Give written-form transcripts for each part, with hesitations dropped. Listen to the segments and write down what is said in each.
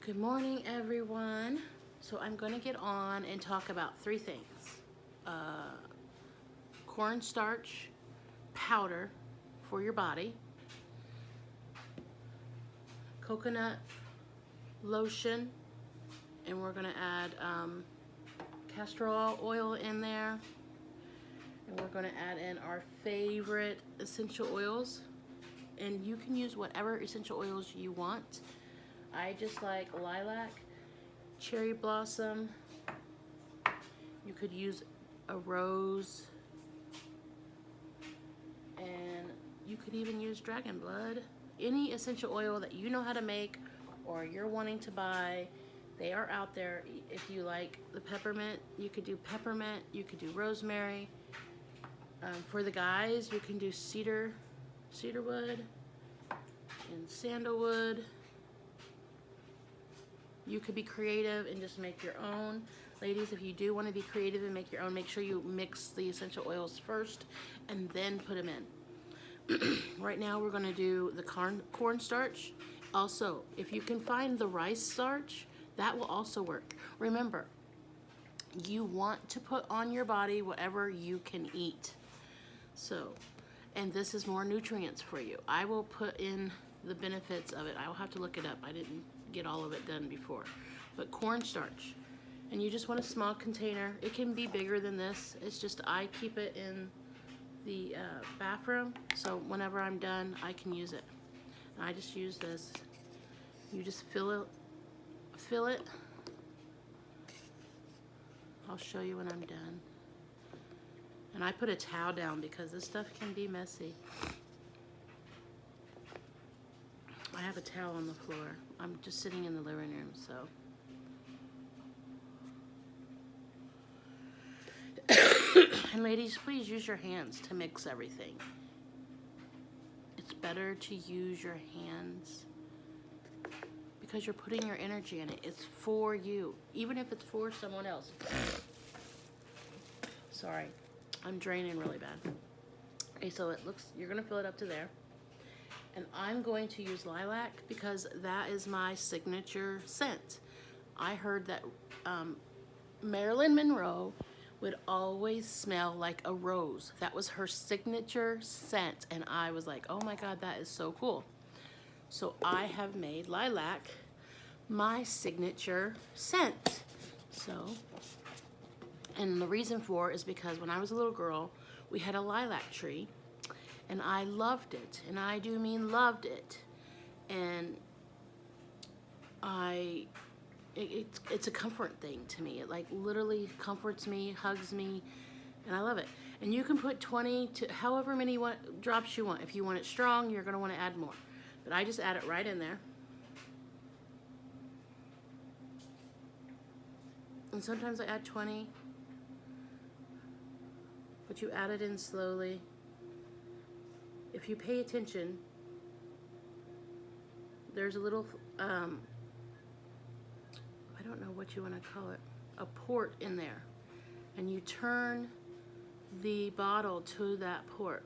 Good morning, everyone. So I'm going to get on and talk about three things. Cornstarch powder for your body, coconut lotion, and we're going to add castor oil in there, and we're going to add in our favorite essential oils, and you can use whatever essential oils you want. I just like lilac, cherry blossom. You could use a rose, and you could even use dragon blood. Any essential oil that you know how to make or you're wanting to buy, they are out there. If you like the peppermint, you could do peppermint, you could do rosemary. For the guys, you can do cedarwood and sandalwood. You could be creative and just make your own. Ladies, if you do want to be creative and make your own, make sure you mix the essential oils first and then put them in. Right now we're going to do the cornstarch. Also, if you can find the rice starch, that will also work. Remember, you want to put on your body whatever you can eat. So, and this is more nutrients for you. I will put in the benefits of it. I will have to look it up. I didn't get all of it done before. But cornstarch, and you just want a small container. It can be bigger than this. It's just I keep it in the bathroom, so whenever I'm done I can use it. And I just use this. You just fill it. I'll show you when I'm done. And I put a towel down because this stuff can be messy. I have a towel on the floor. I'm just sitting in the living room, so. And ladies, please use your hands to mix everything. It's better to use your hands because you're putting your energy in it. It's for you, even if it's for someone else. Sorry, I'm draining really bad. Okay, so it looks, you're gonna fill it up to there. And I'm going to use lilac because that is my signature scent. I heard that Marilyn Monroe would always smell like a rose. That was her signature scent, and I was like, oh my God, that is so cool. So I have made lilac my signature scent. So, and the reason for it is because when I was a little girl, we had a lilac tree, and I loved it, and I do mean loved it. And it's a comfort thing to me. It like literally comforts me, hugs me, and I love it. And you can put 20 to however many drops you want. If you want it strong, you're gonna wanna add more. But I just add it right in there. And sometimes I add 20, but you add it in slowly. If you pay attention, there's a little, I don't know what you want to call it, a port in there. And you turn the bottle to that port.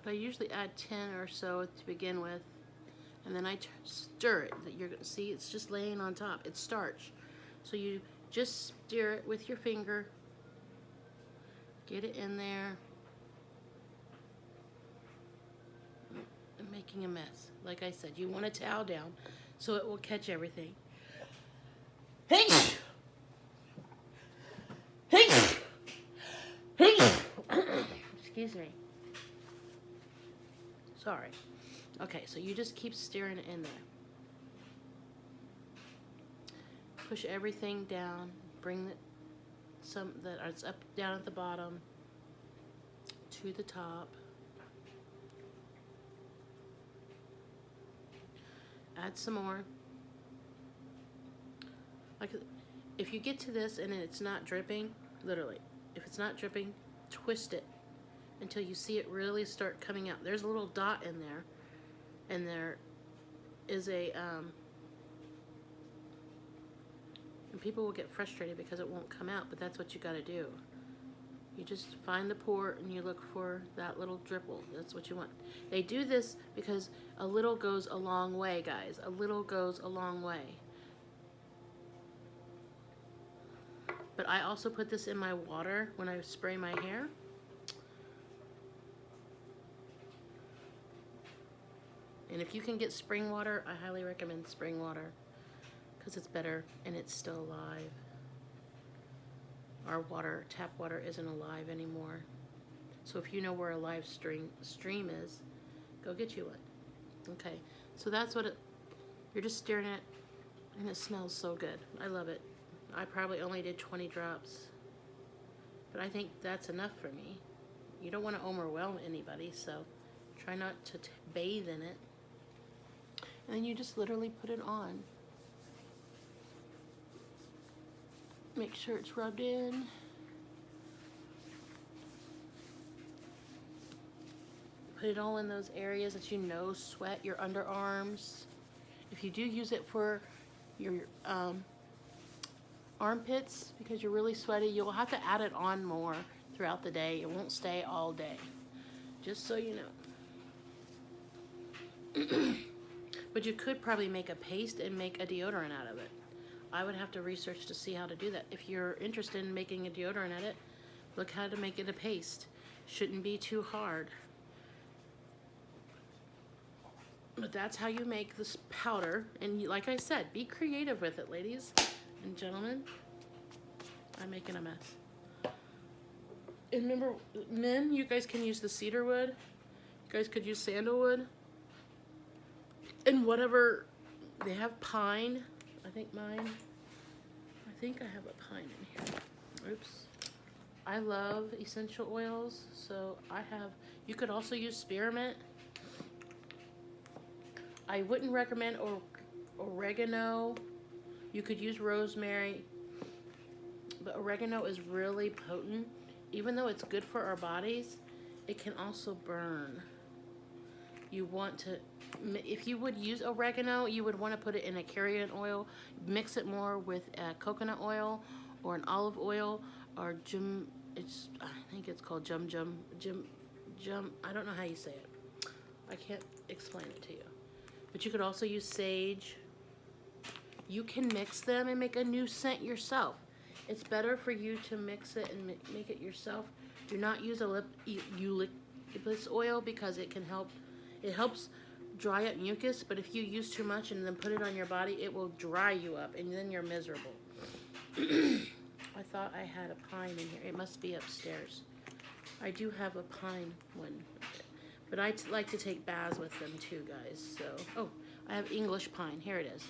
But I usually add 10 or so to begin with. And then I stir it. That you're going to see it's just laying on top. It's starch. So you just stir it with your finger. Get it in there. I'm making a mess. Like I said, you want a towel down so it will catch everything. Hey! Hey! Hey! Excuse me. Sorry. Okay, so you just keep stirring it in there. Push everything down. Bring some that's up down at the bottom to the top. Add some more. Like if you get to this and it's not dripping, literally, if it's not dripping, twist it until you see it really start coming out. There's a little dot in there, and there is a and people will get frustrated because it won't come out, but that's what you got to do. You just find the pore and you look for that little dribble. That's what you want. They do this because a little goes a long way, guys. A little goes a long way. But I also put this in my water when I spray my hair. And if you can get spring water, I highly recommend spring water because it's better and it's still alive. Our water, tap water, isn't alive anymore. So if you know where a live stream is, go get you one. Okay, so that's what you're just staring at, and it smells so good. I love it. I probably only did 20 drops, but I think that's enough for me. You don't want to overwhelm anybody, so try not to bathe in it. And then you just literally put it on. Make sure it's rubbed in. Put it all in those areas that you know sweat, your underarms. If you do use it for your armpits, because you're really sweaty, you'll have to add it on more throughout the day. It won't stay all day, just so you know. But you could probably make a paste and make a deodorant out of it. I would have to research to see how to do that. If you're interested in making a deodorant at it, look how to make it a paste. Shouldn't be too hard. But that's how you make this powder. And like I said, be creative with it, ladies and gentlemen. I'm making a mess. And remember, men, you guys can use the cedar wood. You guys could use sandalwood. And whatever, they have pine. I think I have a pine in here. Oops. I love essential oils, so you could also use spearmint. I wouldn't recommend oregano. You could use rosemary, but oregano is really potent. Even though it's good for our bodies, it can also burn. You want to, if you would use oregano, you would want to put it in a carrier oil, mix it more with coconut oil or an olive oil or I think it's called I don't know how you say it. I can't explain it to you. But you could also use sage. You can mix them and make a new scent yourself. It's better for you to mix it and make it yourself. Do not use eucalyptus oil because it helps dry up mucus, but if you use too much and then put it on your body, it will dry you up and then you're miserable. I thought I had a pine in here. It must be upstairs. I do have a pine one, but I like to take baths with them too, guys. So, I have English pine. Here it is.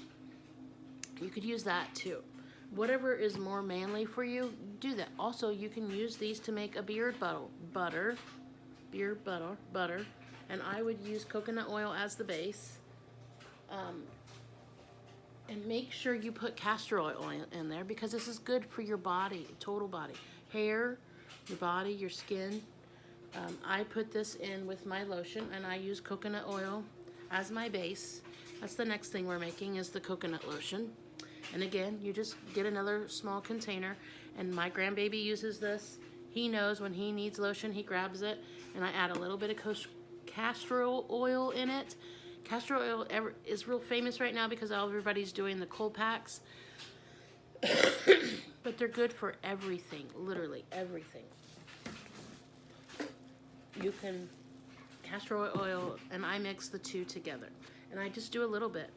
You could use that too. Whatever is more manly for you, do that. Also, you can use these to make a beard butter. And I would use coconut oil as the base. And make sure you put castor oil in there because this is good for your body, total body. Hair, your body, your skin. I put this in with my lotion and I use coconut oil as my base. That's the next thing we're making is the coconut lotion. And again, you just get another small container, and my grandbaby uses this. He knows when he needs lotion, he grabs it, and I add a little bit of castor oil in it. Castor oil is real famous right now because everybody's doing the cold packs. But they're good for everything, literally everything. You can castor oil, and I mix the two together. And I just do a little bit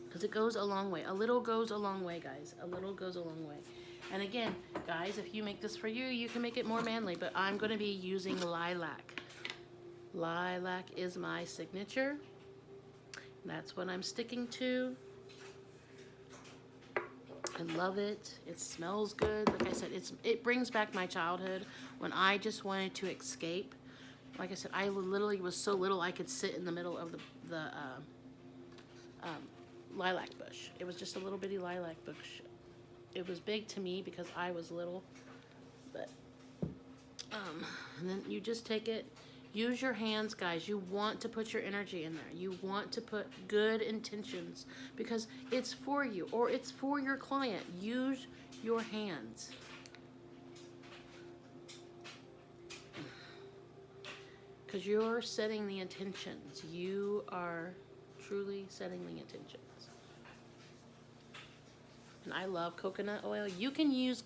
because it goes a long way. A little goes a long way, guys. A little goes a long way. And again, guys, if you make this for you, you can make it more manly, but I'm going to be using lilac. Lilac is my signature. That's what I'm sticking to. I love it. It smells good. Like I said, it brings back my childhood when I just wanted to escape. Like I said, I literally was so little I could sit in the middle of the lilac bush. It was just a little bitty lilac bush. It was big to me because I was little. But and then you just take it. Use your hands, guys. You want to put your energy in there. You want to put good intentions because it's for you or it's for your client. Use your hands. because you're setting the intentions. You are truly setting the intentions. And I love coconut oil. You can use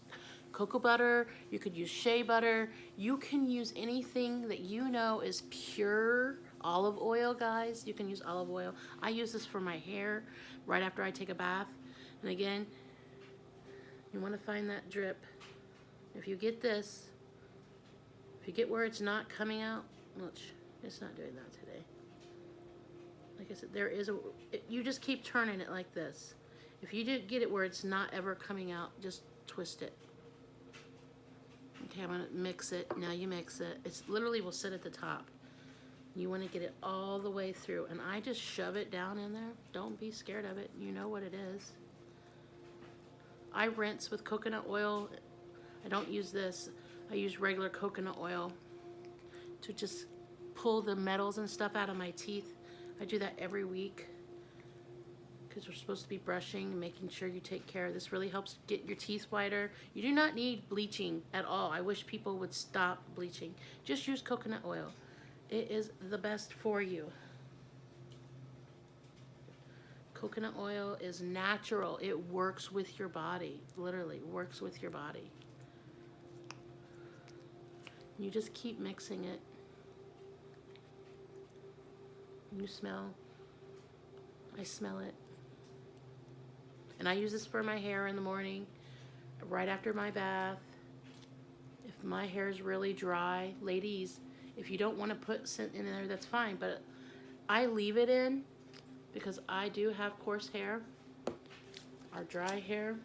cocoa butter, you could use shea butter, you can use anything that you know is pure. Olive oil, guys, you can use olive oil. I use this for my hair right after I take a bath. And again, you want to find that drip. If you get this, if you get where it's not coming out, which it's not doing that today. Like I said, there is you just keep turning it like this. If you did get it where it's not ever coming out, just twist it. Okay, I'm gonna mix it. Now you mix it. It's literally will sit at the top. You want to get it all the way through, and I just shove it down in there. Don't be scared of it. You know what it is. I rinse with coconut oil. I don't use this. I use regular coconut oil to just pull the metals and stuff out of my teeth. I do that every week because we're supposed to be brushing and making sure you take care of this. Really helps get your teeth whiter. You do not need bleaching at all. I wish people would stop bleaching. Just use coconut oil. It is the best for you. Coconut oil is natural. It works with your body. Literally works with your body. You just keep mixing it. You smell. I smell it. And I use this for my hair in the morning, right after my bath. If my hair is really dry, ladies, if you don't want to put scent in there, that's fine. But I leave it in because I do have coarse hair, or dry hair.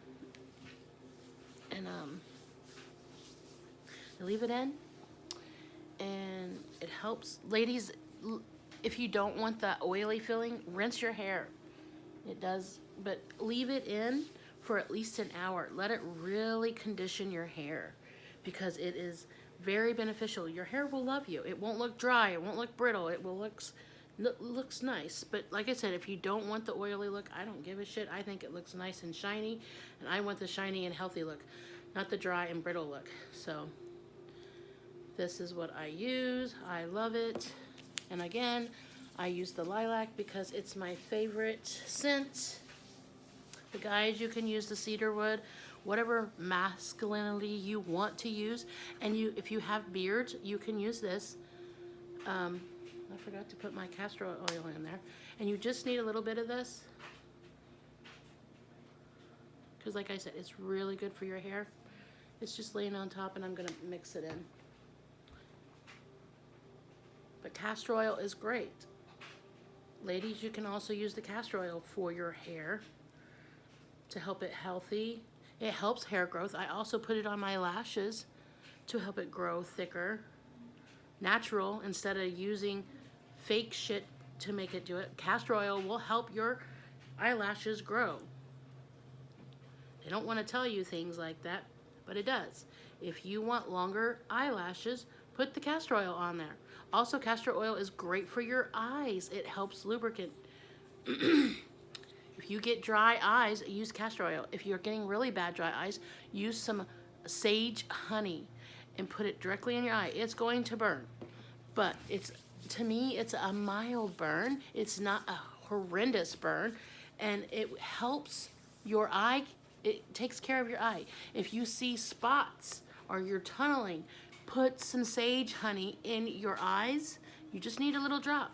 And I leave it in, and it helps. Ladies, if you don't want that oily feeling, rinse your hair. It does, but leave it in for at least an hour. Let it really condition your hair because it is very beneficial. Your hair will love you. It won't look dry. It won't look brittle. It will looks nice. But like I said, if you don't want the oily look, I don't give a shit. I think it looks nice and shiny, and I want the shiny and healthy look, not the dry and brittle look. So this is what I use. I love it. And again, I use the lilac because it's my favorite scent. The guys, you can use the cedarwood, whatever masculinity you want to use. And if you have beards, you can use this. I forgot to put my castor oil in there. And you just need a little bit of this. Because like I said, it's really good for your hair. It's just laying on top, and I'm going to mix it in. But castor oil is great. Ladies, you can also use the castor oil for your hair to help it healthy. It helps hair growth. I also put it on my lashes to help it grow thicker. Natural, instead of using fake shit to make it do it. Castor oil will help your eyelashes grow. They don't want to tell you things like that, but it does. If you want longer eyelashes, put the castor oil on there. Also, castor oil is great for your eyes. It helps lubricant. If you get dry eyes, use castor oil. If you're getting really bad dry eyes, use some sage honey and put it directly in your eye. It's going to burn, but to me, it's a mild burn. It's not a horrendous burn, and it helps your eye. It takes care of your eye. If you see spots or you're tunneling, put some sage honey in your eyes. You just need a little drop.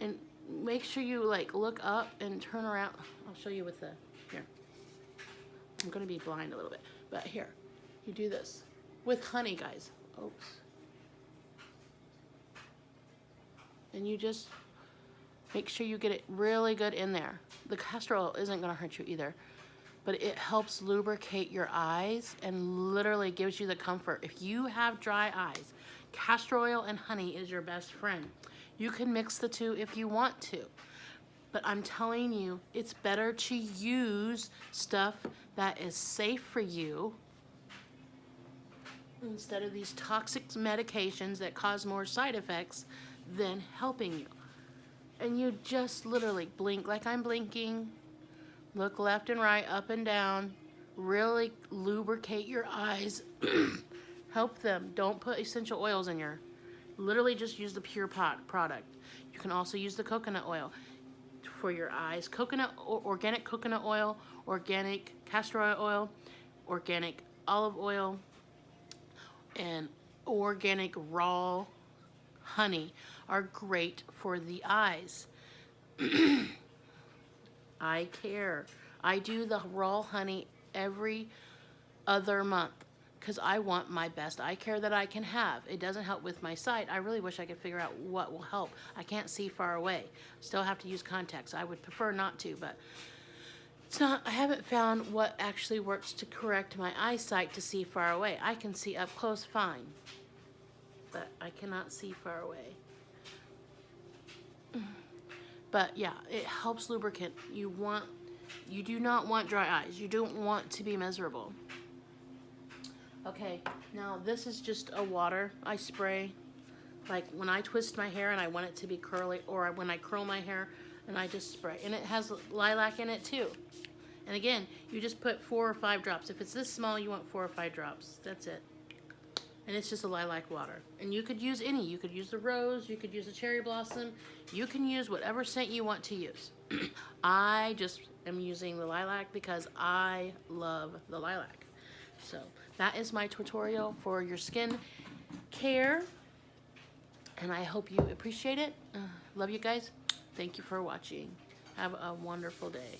And make sure you look up and turn around. I'll show you with here. I'm going to be blind a little bit. But here, you do this. With honey, guys. Oops. And you just make sure you get it really good in there. The castor oil isn't going to hurt you either. But it helps lubricate your eyes and literally gives you the comfort. If you have dry eyes, castor oil and honey is your best friend. You can mix the two if you want to. But I'm telling you, it's better to use stuff that is safe for you instead of these toxic medications that cause more side effects than helping you. And you just literally blink like I'm blinking. Look left and right, up and down. Really lubricate your eyes. Help them. Don't put essential oils in your Literally just use the pure pot product. You can also use the coconut oil for your eyes. Organic coconut oil, organic castor oil, organic olive oil, and organic raw honey are great for the eyes. I care. I do the raw honey every other month because I want my best eye care that I can have. It doesn't help with my sight. I really wish I could figure out what will help. I can't see far away. Still have to use contacts. I would prefer not to, but it's not, I haven't found what actually works to correct my eyesight to see far away. I can see up close fine, but I cannot see far away. But yeah, it helps lubricant. You do not want dry eyes. You don't want to be miserable. Okay, now this is just a water I spray. Like when I twist my hair and I want it to be curly, or when I curl my hair and I just spray. And it has lilac in it too. And again, you just put 4 or 5 drops. If it's this small, you want 4 or 5 drops. That's it. And it's just a lilac water. And you could use any. You could use the rose. You could use the cherry blossom. You can use whatever scent you want to use. I just am using the lilac because I love the lilac. So that is my tutorial for your skin care. And I hope you appreciate it. Love you guys. Thank you for watching. Have a wonderful day.